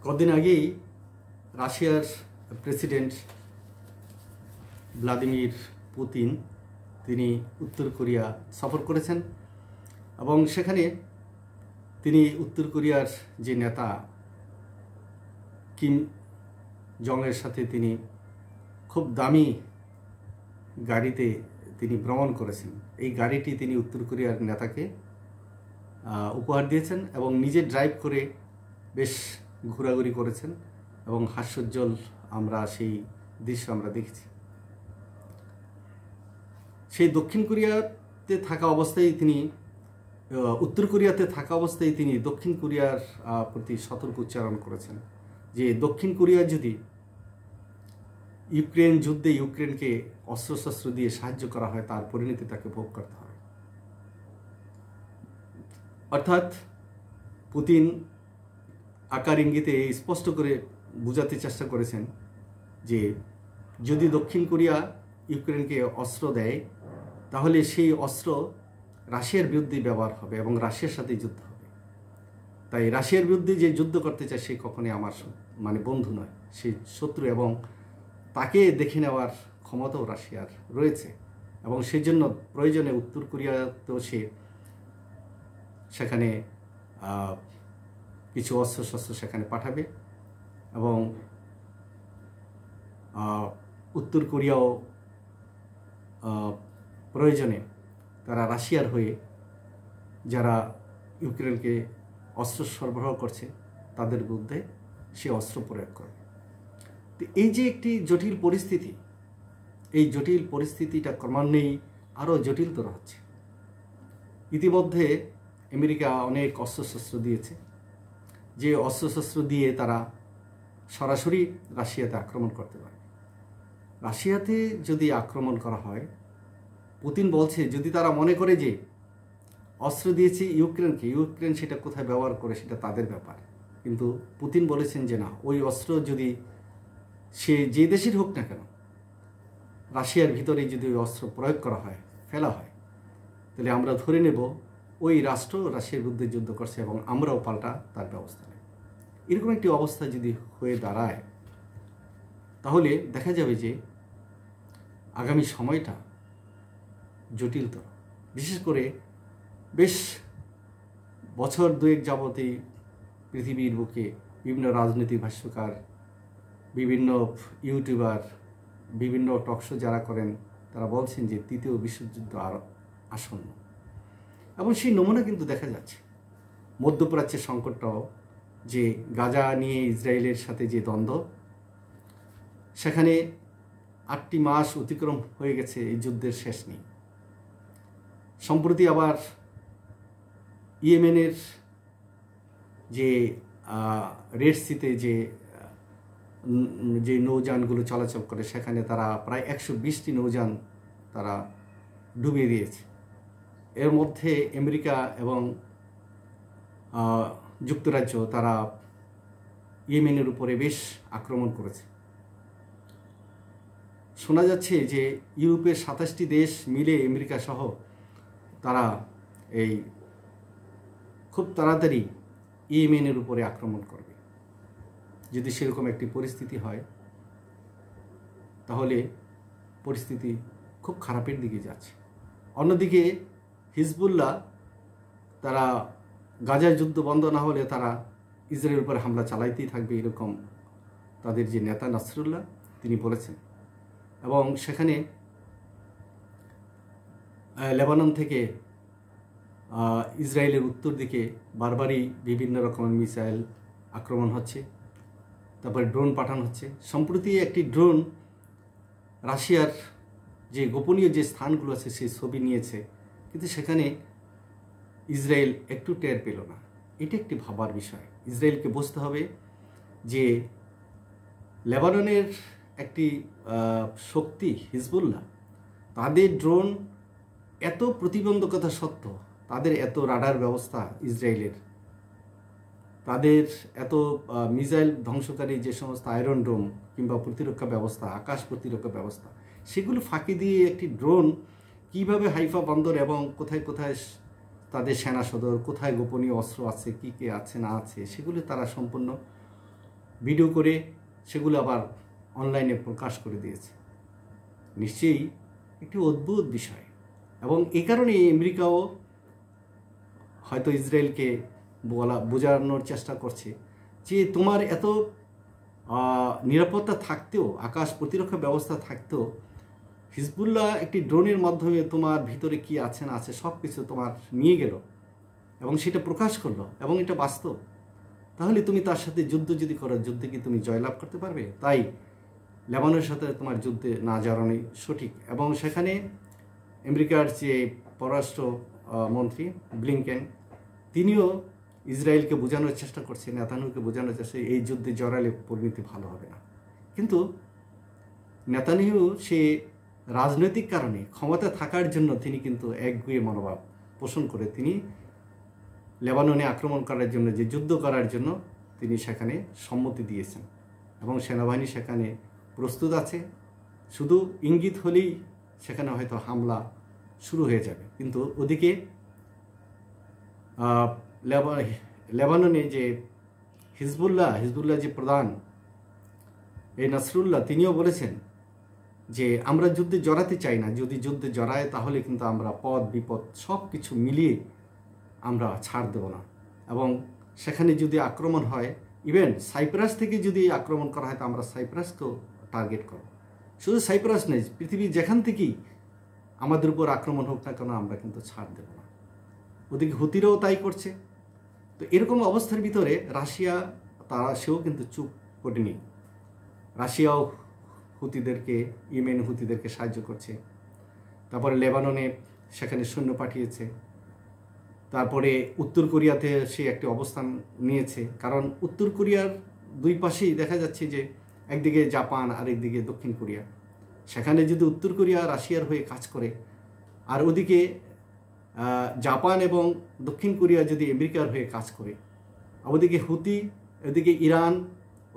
কদিন আগেই রাশিয়ার প্রেসিডেন্ট ভ্লাদিমির পুতিন তিনি উত্তর কোরিয়া সফর করেছেন এবং সেখানে তিনি উত্তর কোরিয়ার যে নেতা কিম জংয়ের সাথে তিনি খুব দামি গাড়িতে তিনি ভ্রমণ করেছেন। এই গাড়িটি তিনি উত্তর কোরিয়ার নেতাকে উপহার দিয়েছেন এবং নিজে ড্রাইভ করে বেশ ঘোরাঘুরি করেছেন এবং হাস্যোজ্জ্বল আমরা সেই দৃশ্য আমরা দেখেছি। সেই দক্ষিণ কোরিয়াতে থাকা অবস্থায় তিনি উত্তর কোরিয়াতে থাকা অবস্থায় তিনি দক্ষিণ কোরিয়ার প্রতি সতর্ক উচ্চারণ করেছেন যে দক্ষিণ কোরিয়া যদি ইউক্রেন যুদ্ধে ইউক্রেনকে অস্ত্রশস্ত্র দিয়ে সাহায্য করা হয় তার পরিণতি তাকে ভোগ করতে হবে। অর্থাৎ পুতিন আকার ইঙ্গিতে স্পষ্ট করে বোঝাতে চেষ্টা করেছেন যে যদি দক্ষিণ কোরিয়া ইউক্রেনকে অস্ত্র দেয় তাহলে সেই অস্ত্র রাশিয়ার বিরুদ্ধে ব্যবহার হবে এবং রাশিয়ার সাথে যুদ্ধ হবে। তাই রাশিয়ার বিরুদ্ধে যে যুদ্ধ করতে চায় সে কখনোই আমার বন্ধু নয়, সে শত্রু এবং তাকে দেখে নেওয়ার ক্ষমতাও রাশিয়ার রয়েছে এবং সেই জন্য প্রয়োজনে উত্তর কোরিয়াতেও সে সেখানে কিছু অস্ত্রশস্ত্র সেখানে পাঠাবে এবং উত্তর কোরিয়াও প্রয়োজনে তারা রাশিয়ার হয়ে যারা ইউক্রেনকে অস্ত্র সরবরাহ করছে তাদের বিরুদ্ধে সে অস্ত্র প্রয়োগ করবে। তো এই যে একটি জটিল পরিস্থিতি, এই জটিল পরিস্থিতিটা ক্রমান্বয়েই আরও জটিলতর হচ্ছে। ইতিমধ্যে আমেরিকা অনেক অস্ত্রশস্ত্র দিয়েছে, যে অস্ত্রশস্ত্র দিয়ে তারা সরাসরি রাশিয়াতে আক্রমণ করতে পারে। রাশিয়াতে যদি আক্রমণ করা হয়, পুতিন বলছে যদি তারা মনে করে যে অস্ত্র দিয়েছে ইউক্রেনকে, ইউক্রেন সেটা কোথায় ব্যবহার করে সেটা তাদের ব্যাপার, কিন্তু পুতিন বলেছেন যে না, ওই অস্ত্র যদি সে যে দেশের হোক না কেন রাশিয়ার ভিতরে যদি ওই অস্ত্র প্রয়োগ করা হয়, ফেলা হয়, তাহলে আমরা ধরে নেব ওই রাষ্ট্র রাশিয়ার বিরুদ্ধে যুদ্ধ করছে এবং আমরাও পাল্টা তার ব্যবস্থা নেব। এরকম একটি অবস্থা যদি হয়ে দাঁড়ায় তাহলে দেখা যাবে যে আগামী সময়টা জটিলতর। বিশেষ করে বেশ বছর দুয়েক যাবতেই পৃথিবীর বুকে বিভিন্ন রাজনৈতিক ভাষ্যকার, বিভিন্ন ইউটিউবার, বিভিন্ন টকশো যারা করেন তারা বলছেন যে তৃতীয় বিশ্বযুদ্ধ আর আসন্ন এবং সেই নমুনা কিন্তু দেখা যাচ্ছে। মধ্যপ্রাচ্যের সংকটটাও, যে গাজা নিয়ে ইসরায়েলের সাথে যে দ্বন্দ্ব, সেখানে 8টি মাস অতিক্রম হয়ে গেছে, এই যুদ্ধের শেষ নেই। সম্প্রতি আবার ইয়েমেনের যে রেড সিতে যে নৌযানগুলো চলাচল করে সেখানে তারা প্রায় 120টি নৌযান তারা ডুবিয়ে দিয়েছে। এর মধ্যে আমেরিকা এবং যুক্তরাজ্য তারা ইয়েমেনের উপরে বেশ আক্রমণ করেছে। শোনা যাচ্ছে যে ইউরোপের 27টি দেশ মিলে আমেরিকা সহ তারা এই খুব তাড়াতাড়ি ইয়েমেনের উপরে আক্রমণ করবে। যদি সেরকম একটি পরিস্থিতি হয় তাহলে পরিস্থিতি খুব খারাপের দিকে যাচ্ছে। অন্যদিকে হিজবুল্লাহ তারা গাজার যুদ্ধ বন্ধ না হলে তারা ইসরায়েলের উপর হামলা চালাইতেই থাকবে, এরকম তাদের যে নেতা নাসরুল্লাহ তিনি বলেছেন। এবং সেখানে লেবানন থেকে ইসরায়েলের উত্তর দিকে বারবারই বিভিন্ন রকমের মিসাইল আক্রমণ হচ্ছে, তারপরে ড্রোন পাঠানো হচ্ছে। সম্প্রতি একটি ড্রোন রাশিয়ার যে গোপনীয় যে স্থানগুলো আছে সেই ছবি নিয়েছে, কিন্তু সেখানে ইসরায়েল একটু টের পেল না। এটা একটি ভাবার বিষয়। ইসরায়েলকে বুঝতে হবে যে লেবাননের একটি শক্তি হিজবুল্লাহ, তাদের ড্রোন এত প্রতিবন্ধকতা সত্ত্বেও, তাদের এত রাডার ব্যবস্থা ইসরায়েলের, তাদের এত মিসাইল ধ্বংসকারী যে সমস্ত আয়রন ডোম কিংবা প্রতিরক্ষা ব্যবস্থা, আকাশ প্রতিরক্ষা ব্যবস্থা, সেগুলো ফাঁকি দিয়ে একটি ড্রোন কিভাবে হাইফা বন্দর এবং কোথায় কোথায় তাদের সেনা সদর, কোথায় গোপনীয় অস্ত্র আছে, কী কী আছে না আছে, সেগুলো তারা সম্পূর্ণ ভিডিও করে সেগুলো আবার অনলাইনে প্রকাশ করে দিয়েছে। নিশ্চয়ই একটি অদ্ভুত বিষয়, এবং এই কারণে আমেরিকাও হয়তো ইসরায়েলকে বোঝানোর চেষ্টা করছে যে তোমার এত নিরাপত্তা থাকতেও, আকাশ প্রতিরক্ষা ব্যবস্থা থাকতেও, হিজবুল্লাহ একটি ড্রোনের মাধ্যমে তোমার ভিতরে কি আছে না আছে সব কিছু তোমার নিয়ে গেল এবং সেটা প্রকাশ করলো, এবং এটা বাস্তব। তাহলে তুমি তার সাথে যুদ্ধ যদি করো, যুদ্ধে কি তুমি জয়লাভ করতে পারবে? তাই লেবাননের সাথে তোমার যুদ্ধে না জড়ানোই সঠিক। এবং সেখানে আমেরিকার যে পররাষ্ট্র মন্ত্রী ব্লিংকেন, তিনিও ইসরায়েলকে বোঝানোর চেষ্টা করছেন, নেতানিয়াহুকে বোঝানোর চেষ্টা, এই যুদ্ধে জড়ালে পরিণতি ভালো হবে না। কিন্তু নেতানিয়াহু সে রাজনৈতিক কারণে, ক্ষমতা থাকার জন্য তিনি কিন্তু একগুঁয়ে মনোভাব পোষণ করে তিনি লেবাননে আক্রমণ করার জন্য, যে যুদ্ধ করার জন্য তিনি সেখানে সম্মতি দিয়েছেন, এবং সেনাবাহিনী সেখানে প্রস্তুত আছে। শুধু ইঙ্গিত হলেই সেখানে হয়তো হামলা শুরু হয়ে যাবে। কিন্তু ওদিকে লেবাননে যে হিজবুল্লাহ যে প্রধান এই নাসরুল্লাহ, তিনিও বলেছেন যে আমরা যুদ্ধে জড়াতে চাই না, যদি যুদ্ধে জড়ায় তাহলে কিন্তু আমরা পদ বিপদ সব কিছু মিলিয়ে আমরা ছাড় দেব না, এবং সেখানে যদি আক্রমণ হয়, ইভেন সাইপ্রাস থেকে যদি আক্রমণ করা হয়, তো আমরা সাইপ্রাসকেও টার্গেট করব। শুধু সাইপ্রাস নেই, পৃথিবীর যেখান থেকেই আমাদের উপর আক্রমণ হোক না কেন, আমরা কিন্তু ছাড় দেব না। ওদিকে হুতিরাও তাই করছে। তো এরকম অবস্থার ভিতরে রাশিয়া, সেও কিন্তু চুপ করেনি। রাশিয়াও হুতিদেরকে, ইয়েমেন হুতিদেরকে সাহায্য করছে। তারপরে লেবাননে সেখানে সৈন্য পাঠিয়েছে। তারপরে উত্তর কোরিয়াতে সে একটি অবস্থান নিয়েছে, কারণ উত্তর কোরিয়ার দুই পাশেই দেখা যাচ্ছে যে একদিকে জাপান আর একদিকে দক্ষিণ কোরিয়া। সেখানে যদি উত্তর কোরিয়া রাশিয়ার হয়ে কাজ করে, আর ওদিকে জাপান এবং দক্ষিণ কোরিয়া যদি আমেরিকার হয়ে কাজ করে, ওদিকে হুতি, ওদিকে ইরান,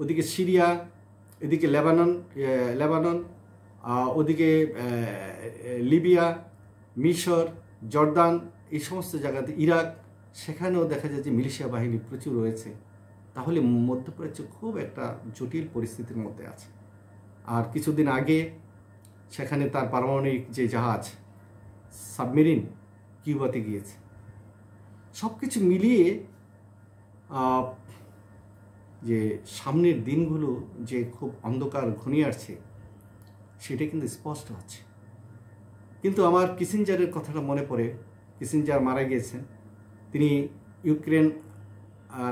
ওদিকে সিরিয়া, এদিকে লেবানন, ওদিকে লিবিয়া, মিশর, জর্দান, এই সমস্ত জায়গাতে, ইরাক, সেখানেও দেখা যায় যে মিলিশিয়া বাহিনী প্রচুর রয়েছে। তাহলে মধ্যপ্রাচ্য খুব একটা জটিল পরিস্থিতির মধ্যে আছে। আর কিছুদিন আগে সেখানে তার পারমাণবিক যে জাহাজ সাবমেরিন কিউবাতে গিয়েছে। সব কিছু মিলিয়ে যে সামনের দিনগুলো যে খুব অন্ধকার ঘনিয়ে আসছে, সেটা কিন্তু স্পষ্ট হচ্ছে। কিন্তু আমার কিসিঞ্জারের কথাটা মনে পড়ে। কিসিঞ্জার মারা গিয়েছেন। তিনি ইউক্রেন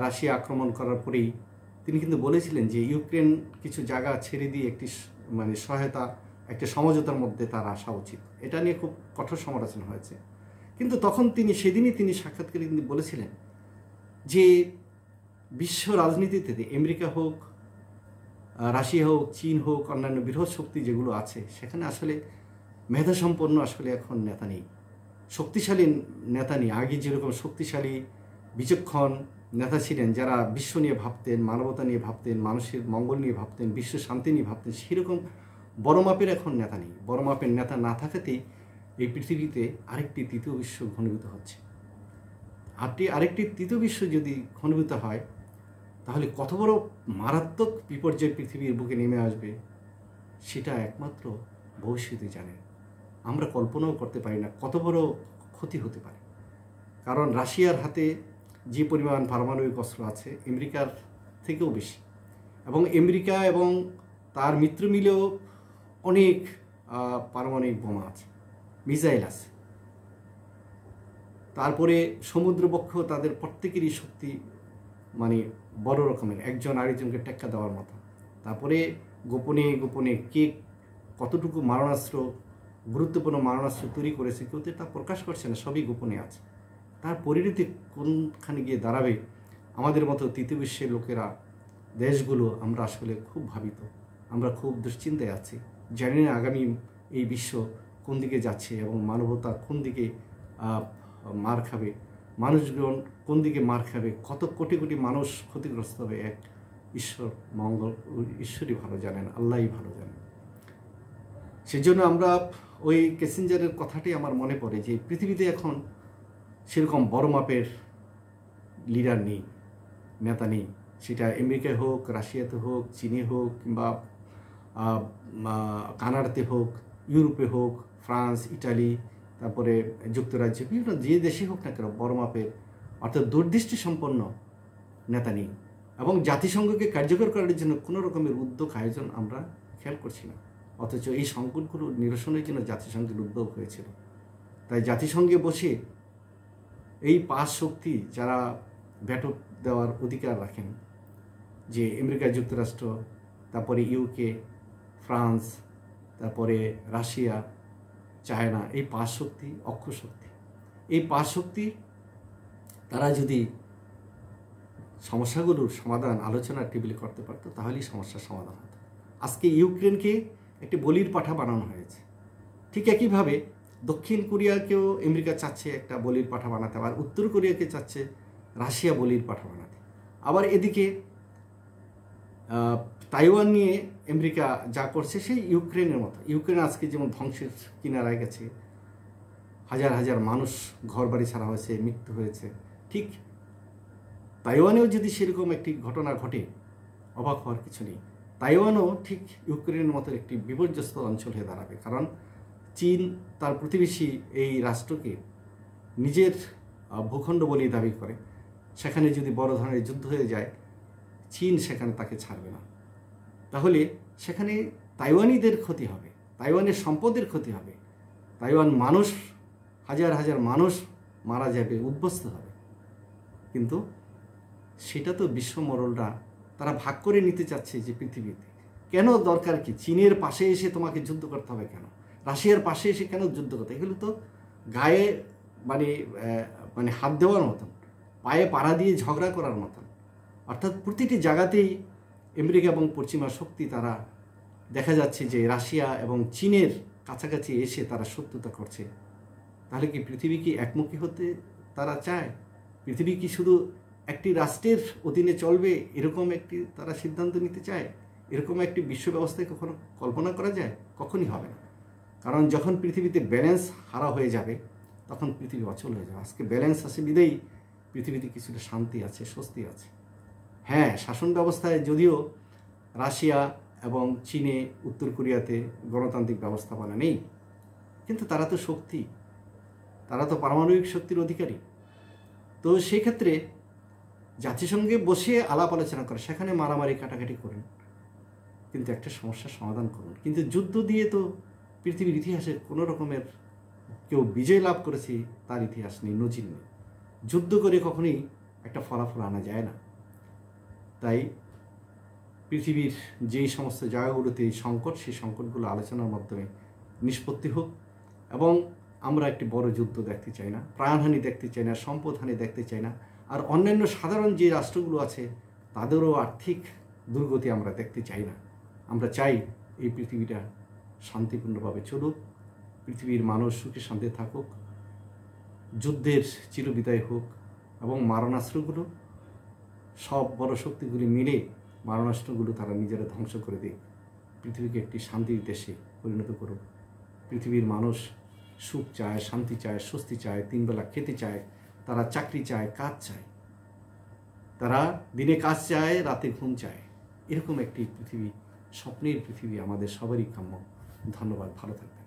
রাশিয়া আক্রমণ করার পরেই তিনি কিন্তু বলেছিলেন যে ইউক্রেন কিছু জায়গা ছেড়ে দিয়ে একটি সহায়তা, একটা সমঝোতার মধ্যে তার আসা উচিত। এটা নিয়ে খুব কঠোর সমালোচনা হয়েছে। কিন্তু তখন সেদিনই তিনি সাক্ষাৎকারে কিন্তু বলেছিলেন যে বিশ্ব রাজনীতিতে আমেরিকা হোক, রাশিয়া হোক, চীন হোক, অন্যান্য বৃহৎ শক্তি যেগুলো আছে, সেখানে আসলে মেধাসম্পন্ন আসলে এখন নেতা নেই, শক্তিশালী নেতা নেই। আগে যেরকম শক্তিশালী বিচক্ষণ নেতা ছিলেন, যারা বিশ্ব নিয়ে ভাবতেন, মানবতা নিয়ে ভাবতেন, মানুষের মঙ্গল নিয়ে ভাবতেন, বিশ্ব শান্তি নিয়ে ভাবতেন, সেরকম বড় মাপের এখন নেতা নেই। বড় মাপের নেতা না থাকাতেই এই পৃথিবীতে আরেকটি তৃতীয় বিশ্ব ঘনীভূত হচ্ছে। আরেকটি তৃতীয় বিশ্ব যদি ঘনীভূত হয়, তাহলে কত বড় মারাত্মক বিপর্যয় পৃথিবীর বুকে নেমে আসবে, সেটা একমাত্র ভবিষ্যতে জানে। আমরা কল্পনাও করতে পারি না কত বড় ক্ষতি হতে পারে। কারণ রাশিয়ার হাতে যে পরিমাণ পারমাণবিক অস্ত্র আছে আমেরিকার থেকেও বেশি, এবং আমেরিকা এবং তার মিত্র মিলেও অনেক পারমাণবিক বোমা আছে, মিসাইল আছে। তারপরে সমুদ্রবক্ষ, তাদের প্রত্যেকেরই শক্তি বড় রকমের, একজন আরেকজনকে টেক্কা দেওয়ার মতো। তারপরে গোপনে গোপনে কে কতটুকু মারণাস্ত্র, গুরুত্বপূর্ণ মারণাস্ত্র তৈরি করেছে, কেউ তো তা প্রকাশ করছে না, সবই গোপনে আছে। তার পরিণতি কোনখানে গিয়ে দাঁড়াবে, আমাদের মতো তৃতীয় বিশ্বের লোকেরা, দেশগুলো, আমরা আসলে খুব ভাবিত, আমরা খুব দুশ্চিন্তায় আছি। জানি না আগামী এই বিশ্ব কোন দিকে যাচ্ছে, এবং মানবতা কোন দিকে মার খাবে, মানুষজন কোন দিকে মার খাবে, কত কোটি কোটি মানুষ ক্ষতিগ্রস্ত হবে, এক ঈশ্বরই ভালো জানেন, আল্লাহই ভালো জানেন। সেজন্য আমরা ওই কিসিঞ্জারের কথাটাই আমার মনে পড়ে যে পৃথিবীতে এখন সেরকম বড় মাপের লিডার নেই, নেতা নেই, সেটা আমেরিকায় হোক, রাশিয়াতে হোক, চীনে হোক, কিংবা কানাডাতে হোক, ইউরোপে হোক, ফ্রান্স, ইটালি, তারপরে যুক্তরাজ্য, বিভিন্ন যে দেশে হোক না কেন বড় মাপের অর্থাৎ দূরদৃষ্টি সম্পন্ন নেতা নেই। এবং জাতিসংঘকে কার্যকর করার জন্য কোনো রকমের উদ্যোগ আয়োজন আমরা খেয়াল করছি না। অথচ এই সংকটগুলো নিরসনের জন্য জাতিসংঘের উদ্যোগ হয়েছিল। তাই জাতিসংঘে বসে এই 5 শক্তি যারা ভেটো দেওয়ার অধিকার রাখেন, যে আমেরিকা যুক্তরাষ্ট্র, তারপরে ইউকে, ফ্রান্স, তারপরে রাশিয়া, চায়না, এই 5 শক্তি অক্ষ শক্তি, এই 5 শক্তি তারা যদি সমস্যাগুলোর সমাধান আলোচনার টেবিলে করতে পারতো তাহলেই সমস্যার সমাধান হতো। আজকে ইউক্রেনকে একটি বলির পাঠা বানানো হয়েছে। ঠিক একইভাবে দক্ষিণ কোরিয়াকেও আমেরিকা চাচ্ছে একটা বলির পাঠা বানাতে, আবার উত্তর কোরিয়াকে চাচ্ছে রাশিয়া বলির পাঠা বানাতে। আবার এদিকে তাইওয়ান নিয়ে আমেরিকা যা করছে সেই ইউক্রেনের মতো। ইউক্রেন আজকে যেমন ধ্বংসের কিনারায় গেছে, হাজার হাজার মানুষ ঘরবাড়ি ছাড়া হয়েছে, মৃত্যু হয়েছে, ঠিক তাইওয়ানেও যদি সেরকম একটি ঘটনা ঘটে অবাক হওয়ার কিছু নেই। তাইওয়ানও ঠিক ইউক্রেনের মতো একটি বিপর্যস্ত অঞ্চল হয়ে দাঁড়াবে। কারণ চীন তার প্রতিবেশী এই রাষ্ট্রকে নিজের ভূখণ্ড বলেই দাবি করে। সেখানে যদি বড় ধরনের যুদ্ধ হয়ে যায়, চীন সেখানে তাকে ছাড়বে না। তাহলে সেখানে তাইওয়ানিদের ক্ষতি হবে, তাইওয়ানের সম্পদের ক্ষতি হবে, তাইওয়ান মানুষ, হাজার হাজার মানুষ মারা যাবে, উদ্বস্ত হবে। কিন্তু সেটা তো বিশ্বমরলরা তারা ভাগ করে নিতে চাচ্ছে যে পৃথিবীতে। কেন দরকার কি? চীনের পাশে এসে তোমাকে যুদ্ধ করতে হবে কেন? রাশিয়ার পাশে এসে কেন যুদ্ধ করতে? এগুলো তো গায়ে মানে হাত দেওয়ার মতন, পায়ে পাড়া দিয়ে ঝগড়া করার মতন। অর্থাৎ প্রতিটি জায়গাতেই আমেরিকা এবং পশ্চিমা শক্তি তারা দেখা যাচ্ছে যে রাশিয়া এবং চীনের কাছাকাছি এসে তারা শত্রুতা করছে। তাহলে কি পৃথিবী কি একমুখী হতে তারা চায়? পৃথিবী কি শুধু একটি রাষ্ট্রের অধীনে চলবে এরকম একটি তারা সিদ্ধান্ত নিতে চায়? এরকম একটি বিশ্ব ব্যবস্থায় কখনো কল্পনা করা যায়? কখনই হবে না। কারণ যখন পৃথিবীতে ব্যালেন্স হারা হয়ে যাবে তখন পৃথিবী অচল হয়ে যাবে। আজকে ব্যালেন্স আছে বিধেই পৃথিবীতে কিছুটা শান্তি আছে, স্বস্তি আছে। হ্যাঁ, শাসন ব্যবস্থায় যদিও রাশিয়া এবং চীনে, উত্তর কোরিয়াতে গণতান্ত্রিক ব্যবস্থাপনা নেই, কিন্তু তারা তো শক্তি, তারা তো পারমাণবিক শক্তির অধিকারী। তো সেই ক্ষেত্রে জাতিসংঘে বসে আলাপ আলোচনা করে, সেখানে মারামারি কাটাকাটি করুন, কিন্তু একটা সমস্যার সমাধান করুন। কিন্তু যুদ্ধ দিয়ে তো পৃথিবীর ইতিহাসে কোনো রকমের কেউ বিজয় লাভ করেছে তার ইতিহাস নেই, নজির নেই। যুদ্ধ করে কখনোই একটা ফলাফল আনা যায় না। তাই পৃথিবীর যেই সমস্ত জায়গাগুলোতে এই সংকট, সেই সংকটগুলো আলোচনার মাধ্যমে নিষ্পত্তি হোক। এবং আমরা একটি বড় যুদ্ধ দেখতে চাই না, প্রাণহানি দেখতে চাই না, সম্পদহানি দেখতে চাই না। আর অন্যান্য সাধারণ যে রাষ্ট্রগুলো আছে তাদেরও আর্থিক দুর্গতি আমরা দেখতে চাই না। আমরা চাই এই পৃথিবীটা শান্তিপূর্ণভাবে চলুক, পৃথিবীর মানুষ সুখে শান্তিতে থাকুক, যুদ্ধের চিরবিদায় হোক, এবং মারণাস্ত্রগুলো সব বড় শক্তিগুলি মিলে মারণাস্ত্রগুলো তারা নিজেরা ধ্বংস করে দিক, পৃথিবীকে একটি শান্তির দেশে পরিণত করুক। পৃথিবীর মানুষ সুখ চায়, শান্তি চায়, স্বস্তি চায়, 3 বেলা খেতে চায়, তারা চাকরি চায়, কাজ চায়, তারা দিনে কাজ চায়, রাতে ঘুম চায়। এরকম একটি পৃথিবী, স্বপ্নের পৃথিবী আমাদের সবারই কাম্য। ধন্যবাদ, ভালো থাকবেন।